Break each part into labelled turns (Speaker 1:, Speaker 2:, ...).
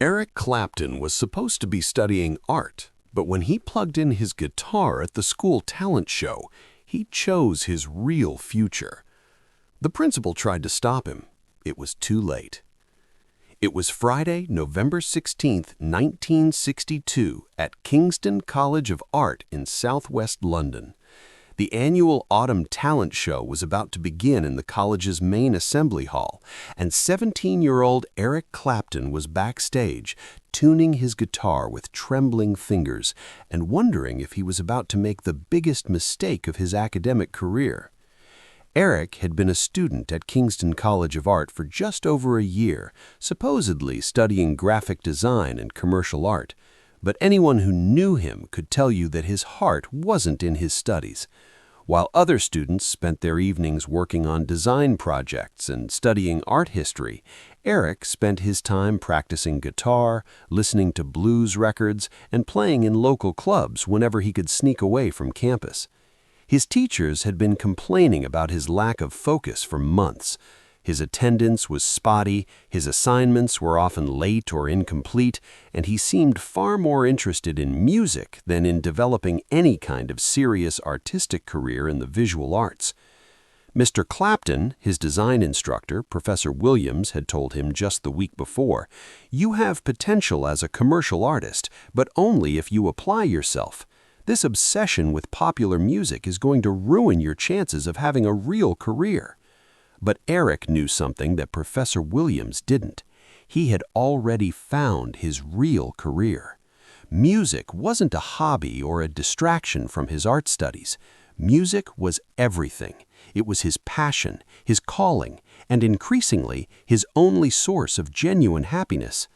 Speaker 1: Eric Clapton was supposed to be studying art, but when he plugged in his guitar at the school talent show, he chose his real future. The principal tried to stop him. It was too late. It was Friday, November 16, 1962, at Kingston College of Art in southwest London. The annual Autumn Talent Show was about to begin in the college's main assembly hall, and 17-year-old Eric Clapton was backstage, tuning his guitar with trembling fingers and wondering if he was about to make the biggest mistake of his academic career. Eric had been a student at Kingston College of Art for just over a year, supposedly studying graphic design and commercial art. But anyone who knew him could tell you that his heart wasn't in his studies. While other students spent their evenings working on design projects and studying art history, Eric spent his time practicing guitar, listening to blues records, and playing in local clubs whenever he could sneak away from campus. His teachers had been complaining about his lack of focus for months. His attendance was spotty, his assignments were often late or incomplete, and he seemed far more interested in music than in developing any kind of serious artistic career in the visual arts. Mr. Clapton, his design instructor, Professor Williams, had told him just the week before, "You have potential as a commercial artist, but only if you apply yourself. This obsession with popular music is going to ruin your chances of having a real career." But Eric knew something that Professor Williams didn't. He had already found his real career. Music wasn't a hobby or a distraction from his art studies. Music was everything. It was his passion, his calling, and increasingly, his only source of genuine happiness.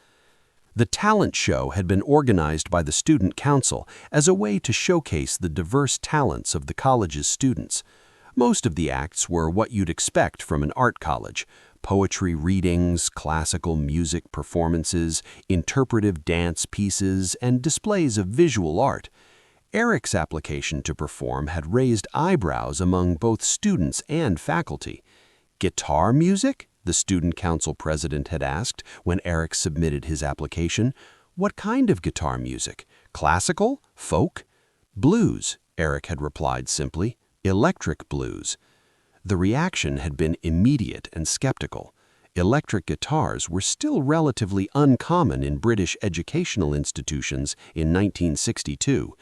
Speaker 1: The talent show had been organized by the Student Council as a way to showcase the diverse talents of the college's students. Most of the acts were what you'd expect from an art college: poetry readings, classical music performances, interpretive dance pieces, and displays of visual art. Eric's application to perform had raised eyebrows among both students and faculty. "Guitar music?" the Student Council president had asked when Eric submitted his application. "What kind of guitar music? Classical? Folk?" "Blues," Eric had replied simply. "Electric blues." The reaction had been immediate and skeptical. Electric guitars were still relatively uncommon in British educational institutions in 1962.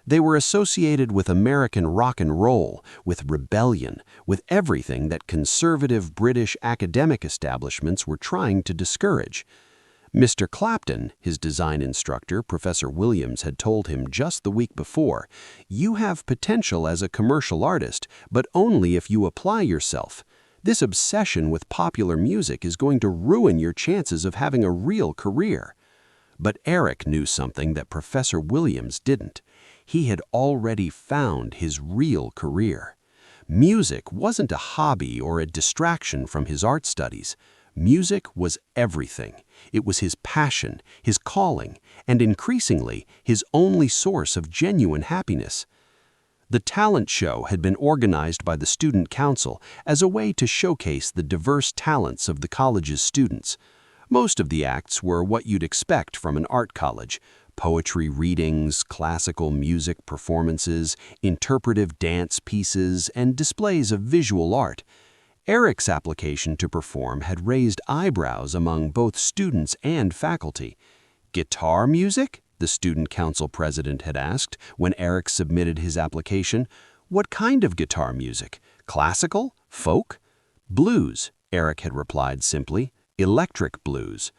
Speaker 1: They were associated with American rock and roll, with rebellion, with everything that conservative British academic establishments were trying to discourage. Mr. Clapton, his design instructor, Professor Williams, had told him just the week before, "You have potential as a commercial artist, but only if you apply yourself. This obsession with popular music is going to ruin your chances of having a real career." But Eric knew something that Professor Williams didn't. He had already found his real career. Music wasn't a hobby or a distraction from his art studies. Music was everything. It was his passion, his calling, and increasingly, his only source of genuine happiness. The talent show had been organized by the Student Council as a way to showcase the diverse talents of the college's students. Most of the acts were what you'd expect from an art college: poetry readings, classical music performances, interpretive dance pieces, and displays of visual art. Eric's application to perform had raised eyebrows among both students and faculty. "Guitar music?" the Student Council president had asked when Eric submitted his application. "What kind of guitar music? Classical? Folk?" "Blues," Eric had replied simply. "Electric blues."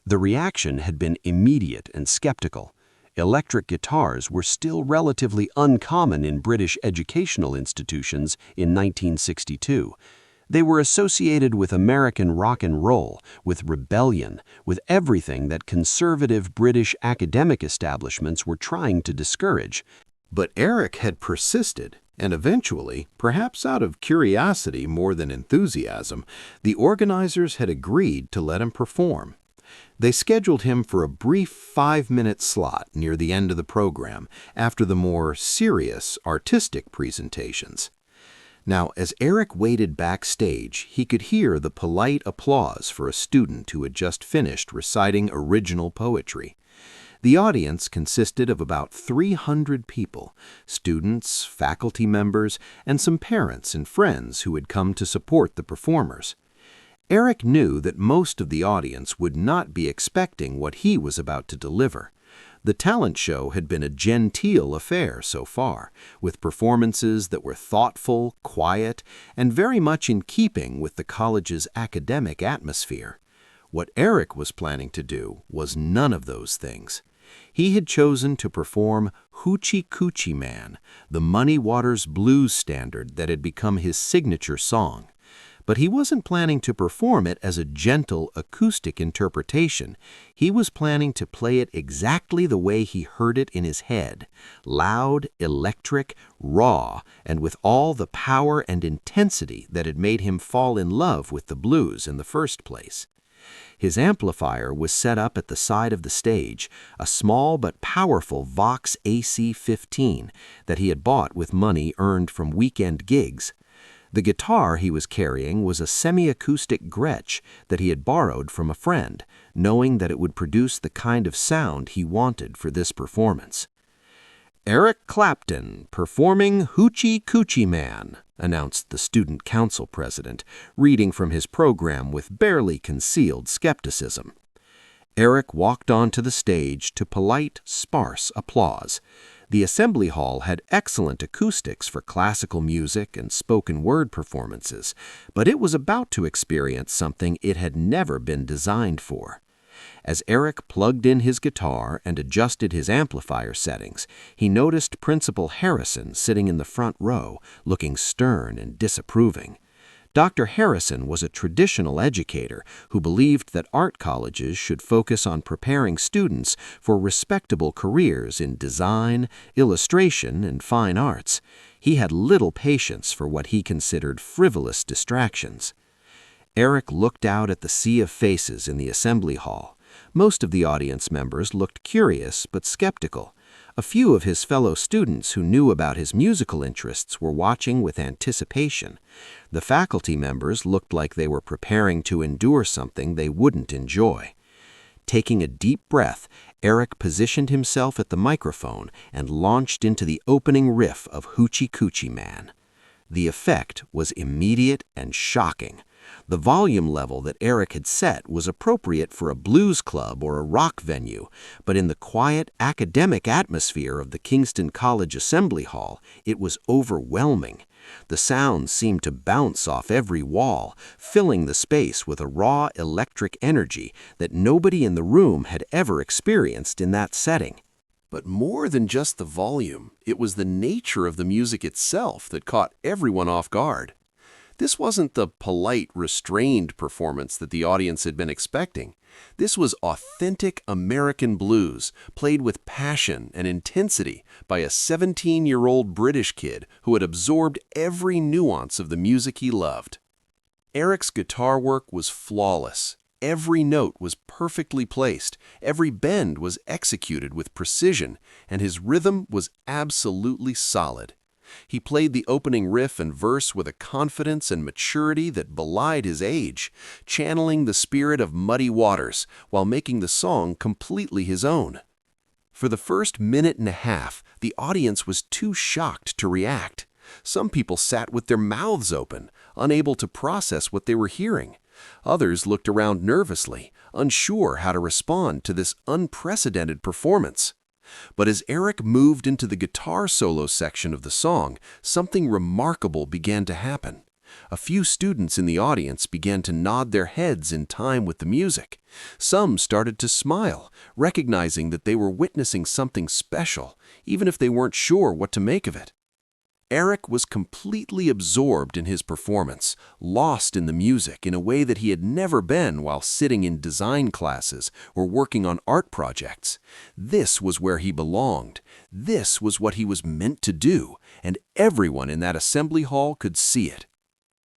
Speaker 1: The reaction had been immediate and skeptical. Electric guitars were still relatively uncommon in British educational institutions in 1962. They were associated with American rock and roll, with rebellion, with everything that conservative British academic establishments were trying to discourage. But Eric had persisted, and eventually, perhaps out of curiosity more than enthusiasm, the organizers had agreed to let him perform. They scheduled him for a brief 5-minute slot near the end of the program, after the more serious, artistic presentations.
Speaker 2: Now, as Eric waited backstage, he could hear the polite applause for a student who had just finished reciting original poetry. The audience consisted of about 300 people, students, faculty members, and some parents and friends who had come to support the performers. Eric knew that most of the audience would not be expecting what he was about to deliver. The talent show had been a genteel affair so far, with performances that were thoughtful, quiet, and very much in keeping with the college's academic atmosphere. What Eric was planning to do was none of those things. He had chosen to perform Hoochie Coochie Man, the Muddy Waters blues standard that had become his signature song. But he wasn't planning to perform it as a gentle acoustic interpretation. He was planning to play it exactly the way he heard it in his head, loud, electric, raw, and with all the power and intensity that had made him fall in love with the blues in the first place. His amplifier was set up at the side of the stage, a small but powerful Vox AC-15 that he had bought with money earned from weekend gigs. The guitar he was carrying was a semi-acoustic Gretsch that he had borrowed from a friend, knowing that it would produce the kind of sound he wanted for this performance. "Eric Clapton, performing Hoochie Coochie Man," announced the student council president, reading from his program with barely concealed skepticism. Eric walked onto the stage to polite, sparse applause. The assembly hall had excellent acoustics for classical music and spoken word performances, but it was about to experience something it had never been designed for. As Eric plugged in his guitar and adjusted his amplifier settings, he noticed Principal Harrison sitting in the front row, looking stern and disapproving. Dr. Harrison was a traditional educator who believed that art colleges should focus on preparing students for respectable careers in design, illustration, and fine arts. He had little patience for what he considered frivolous distractions. Eric looked out at the sea of faces in the assembly hall. Most of the audience members looked curious but skeptical. A few of his fellow students who knew about his musical interests were watching with anticipation. The faculty members looked like they were preparing to endure something they wouldn't enjoy. Taking a deep breath, Eric positioned himself at the microphone and launched into the opening riff of Hoochie Coochie Man. The effect was immediate and shocking. The volume level that Eric had set was appropriate for a blues club or a rock venue, but in the quiet, academic atmosphere of the Kingston College Assembly Hall, it was overwhelming. The sounds seemed to bounce off every wall, filling the space with a raw electric energy that nobody in the room had ever experienced in that setting.
Speaker 1: But more than just the volume, it was the nature of the music itself that caught everyone off guard. This wasn't the polite, restrained performance that the audience had been expecting. This was authentic American blues, played with passion and intensity by a 17-year-old British kid who had absorbed every nuance of the music he loved. Eric's guitar work was flawless. Every note was perfectly placed, every bend was executed with precision, and his rhythm was absolutely solid. He played the opening riff and verse with a confidence and maturity that belied his age, channeling the spirit of Muddy Waters while making the song completely his own. For the first minute and a half, the audience was too shocked to react. Some people sat with their mouths open, unable to process what they were hearing. Others looked around nervously, unsure how to respond to this unprecedented performance. But as Eric moved into the guitar solo section of the song, something remarkable began to happen. A few students in the audience began to nod their heads in time with the music. Some started to smile, recognizing that they were witnessing something special, even if they weren't sure what to make of it. Eric was completely absorbed in his performance, lost in the music in a way that he had never been while sitting in design classes or working on art projects. This was where he belonged. This was what he was meant to do, and everyone in that assembly hall could see it.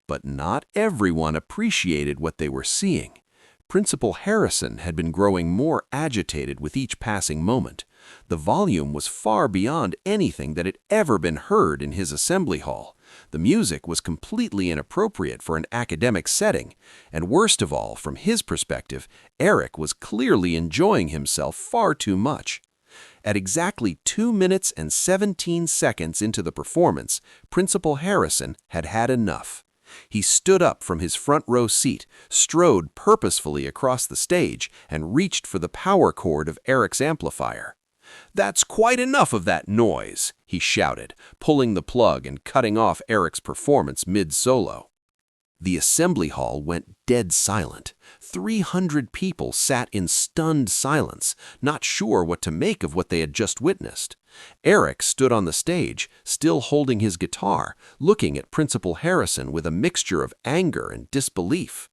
Speaker 1: But not everyone appreciated what they were seeing. Principal Harrison had been growing more agitated with each passing moment. The volume was far beyond anything that had ever been heard in his assembly hall.
Speaker 3: The music was completely inappropriate for an academic setting, and worst of all, from his perspective, Eric was clearly enjoying himself far too much. At exactly 2 minutes and 17 seconds into the performance, Principal Harrison had had enough. He stood up from his front row seat, strode purposefully across the stage, and reached for the power cord of Eric's amplifier. "That's quite enough of that noise," he shouted, pulling the plug and cutting off Eric's performance mid-solo. The assembly hall went dead silent. 300 people sat in stunned silence, not sure what to make of what they had just witnessed. Eric stood on the stage, still holding his guitar, looking at Principal Harrison with a mixture of anger and disbelief.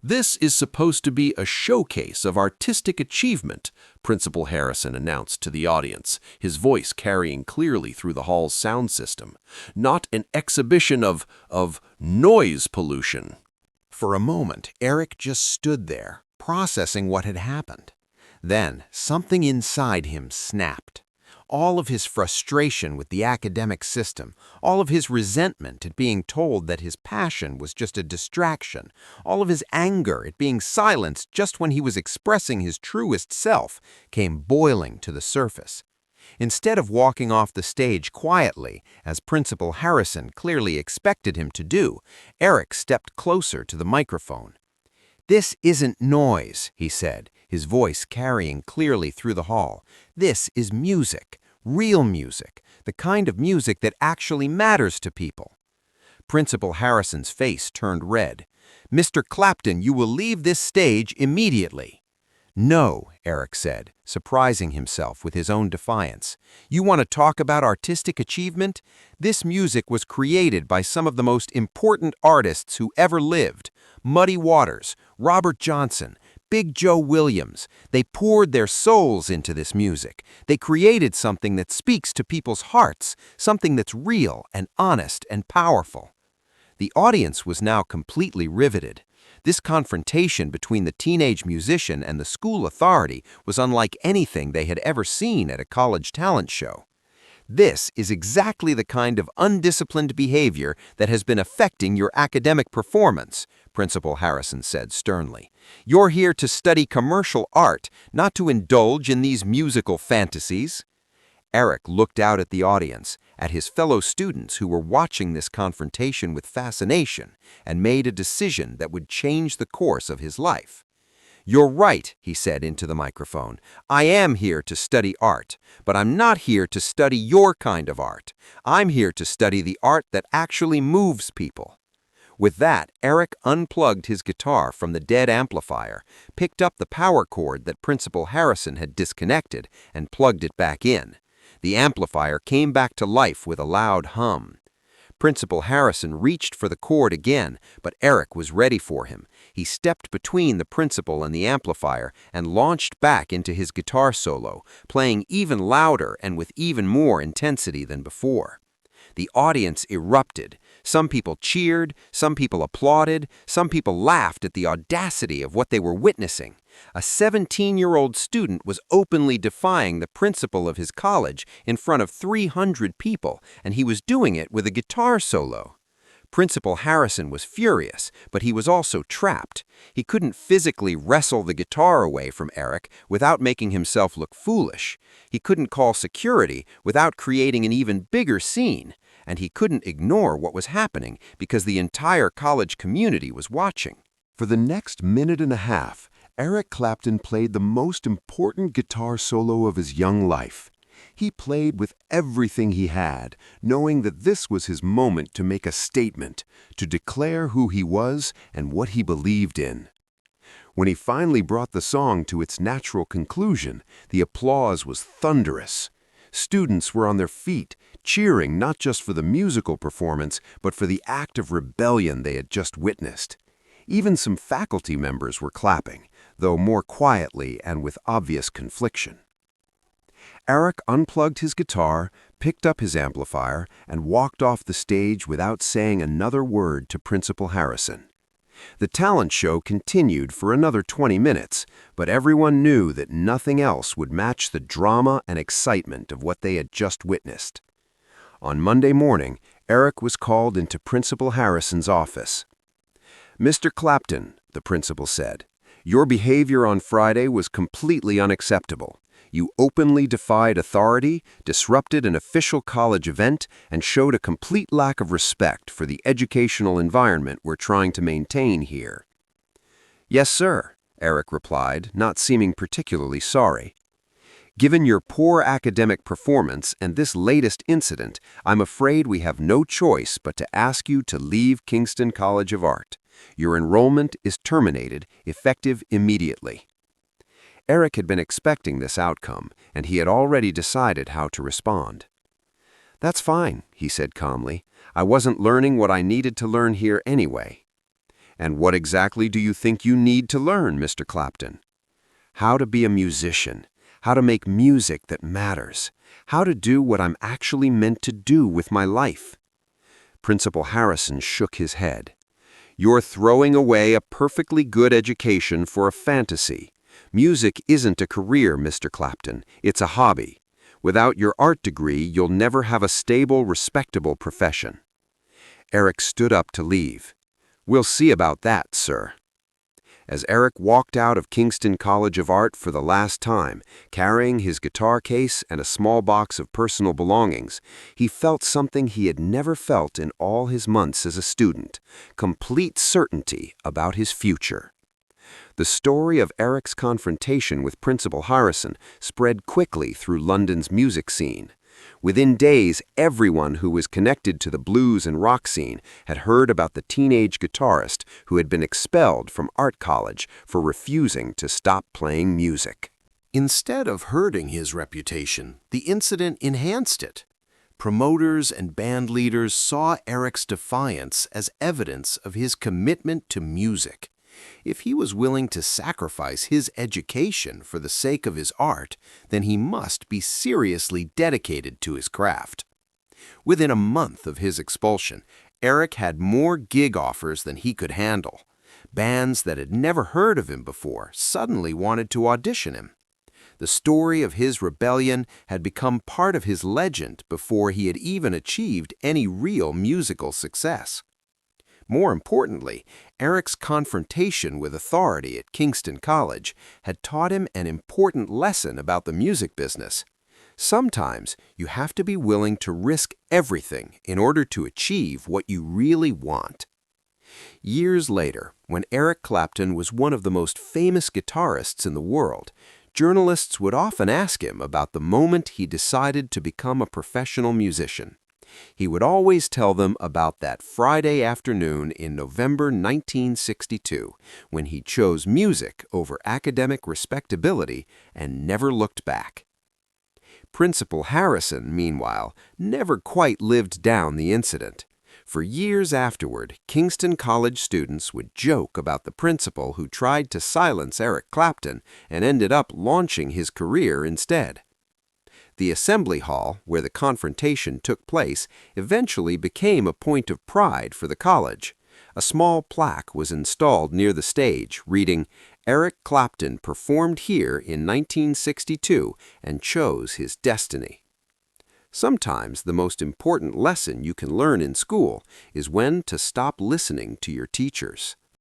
Speaker 3: "This is supposed to be a showcase of artistic achievement," Principal Harrison announced to the audience, his voice carrying clearly through the hall's sound system. "Not an exhibition of noise pollution."
Speaker 2: For a moment, Eric just stood there, processing what had happened. Then, something inside him snapped. All of his frustration with the academic system, all of his resentment at being told that his passion was just a distraction, all of his anger at being silenced just when he was expressing his truest self, came boiling to the surface. Instead of walking off the stage quietly, as Principal Harrison clearly expected him to do, Eric stepped closer to the microphone. "This isn't noise," he said, his voice carrying clearly through the hall. "This is music, real music, the kind of music that actually matters to people." Principal Harrison's face turned red. "Mr. Clapton, you will leave this stage immediately." "No," Eric said, surprising himself with his own defiance. "You want to talk about artistic achievement? This music was created by some of the most important artists who ever lived. Muddy Waters, Robert Johnson, Big Joe Williams. They poured their souls into this music. They created something that speaks to people's hearts, something that's real and honest and powerful." The audience was now completely riveted. This confrontation between the teenage musician and the school authority was unlike anything they had ever seen at a college talent show. "This is exactly the kind of undisciplined behavior that has been affecting your academic performance," Principal Harrison said sternly. "You're here to study commercial art, not to indulge in these musical fantasies." Eric looked out at the audience, at his fellow students who were watching this confrontation with fascination, and made a decision that would change the course of his life. "You're right," he said into the microphone. "I am here to study art, but I'm not here to study your kind of art. I'm here to study the art that actually moves people." With that, Eric unplugged his guitar from the dead amplifier, picked up the power cord that Principal Harrison had disconnected, and plugged it back in. The amplifier came back to life with a loud hum. Principal Harrison reached for the cord again, but Eric was ready for him. He stepped between the principal and the amplifier and launched back into his guitar solo, playing even louder and with even more intensity than before. The audience erupted. Some people cheered, some people applauded, some people laughed at the audacity of what they were witnessing. A 17-year-old student was openly defying the principal of his college in front of 300 people, and he was doing it with a guitar solo. Principal Harrison was furious, but he was also trapped. He couldn't physically wrestle the guitar away from Eric without making himself look foolish. He couldn't call security without creating an even bigger scene. And he couldn't ignore what was happening because the entire college community was watching.
Speaker 1: For the next minute and a half, Eric Clapton played the most important guitar solo of his young life. He played with everything he had, knowing that this was his moment to make a statement, to declare who he was and what he believed in. When he finally brought the song to its natural conclusion, the applause was thunderous. Students were on their feet, cheering not just for the musical performance, but for the act of rebellion they had just witnessed. Even some faculty members were clapping, though more quietly and with obvious confliction. Eric unplugged his guitar, picked up his amplifier, and walked off the stage without saying another word to Principal Harrison. The talent show continued for another 20 minutes, but everyone knew that nothing else would match the drama and excitement of what they had just witnessed. On Monday morning,
Speaker 3: Eric was called into Principal Harrison's office. "Mr. Clapton," the principal said, "your behavior on Friday was completely unacceptable. You openly defied authority, disrupted an official college event, and showed a complete lack of respect for the educational environment we're trying to maintain here." "Yes, sir," Eric replied, not seeming particularly sorry. "Given your poor academic performance and this latest incident, I'm afraid we have no choice but to ask you to leave Kingston College of Art. Your enrollment is terminated, effective immediately." Eric had been expecting this outcome, and he had already decided how to respond. "That's fine," he said calmly. "I wasn't learning what I needed to learn here anyway." "And what exactly do you think you need to learn, Mr. Clapton?" "How to be a musician, how to make music that matters, how to do what I'm actually meant to do with my life." Principal Harrison shook his head. "You're throwing away a perfectly good education for a fantasy. Music isn't a career, Mr. Clapton. It's a hobby. Without your art degree, you'll never have a stable, respectable profession." Eric stood up to leave. "We'll see about that, sir." As Eric walked out of Kingston College of Art for the last time, carrying his guitar case and a small box of personal belongings, he felt something he had never felt in all his months as a student: complete certainty about his future. The story of Eric's confrontation with Principal Harrison spread quickly through London's music scene. Within days, everyone who was connected to the blues and rock scene had heard about the teenage guitarist who had been expelled from art college for refusing to stop playing music.
Speaker 2: Instead of hurting his reputation, the incident enhanced it. Promoters and band leaders saw Eric's defiance as evidence of his commitment to music. If he was willing to sacrifice his education for the sake of his art, then he must be seriously dedicated to his craft. Within a month of his expulsion, Eric had more gig offers than he could handle. Bands that had never heard of him before suddenly wanted to audition him. The story of his rebellion had become part of his legend before he had even achieved any real musical success. More importantly, Eric's confrontation with authority at Kingston College had taught him an important lesson about the music business. Sometimes you have to be willing to risk everything in order to achieve what you really want. Years later, when Eric Clapton was one of the most famous guitarists in the world, journalists would often ask him about the moment he decided to become a professional musician. He would always tell them about that Friday afternoon in November 1962, when he chose music over academic respectability and never looked back. Principal Harrison, meanwhile, never quite lived down the incident. For years afterward, Kingston College students would joke about the principal who tried to silence Eric Clapton and ended up launching his career instead. The assembly hall, where the confrontation took place, eventually became a point of pride for the college. A small plaque was installed near the stage, reading, "Eric Clapton performed here in 1962 and chose his destiny." Sometimes the most important lesson you can learn in school is when to stop listening to your teachers.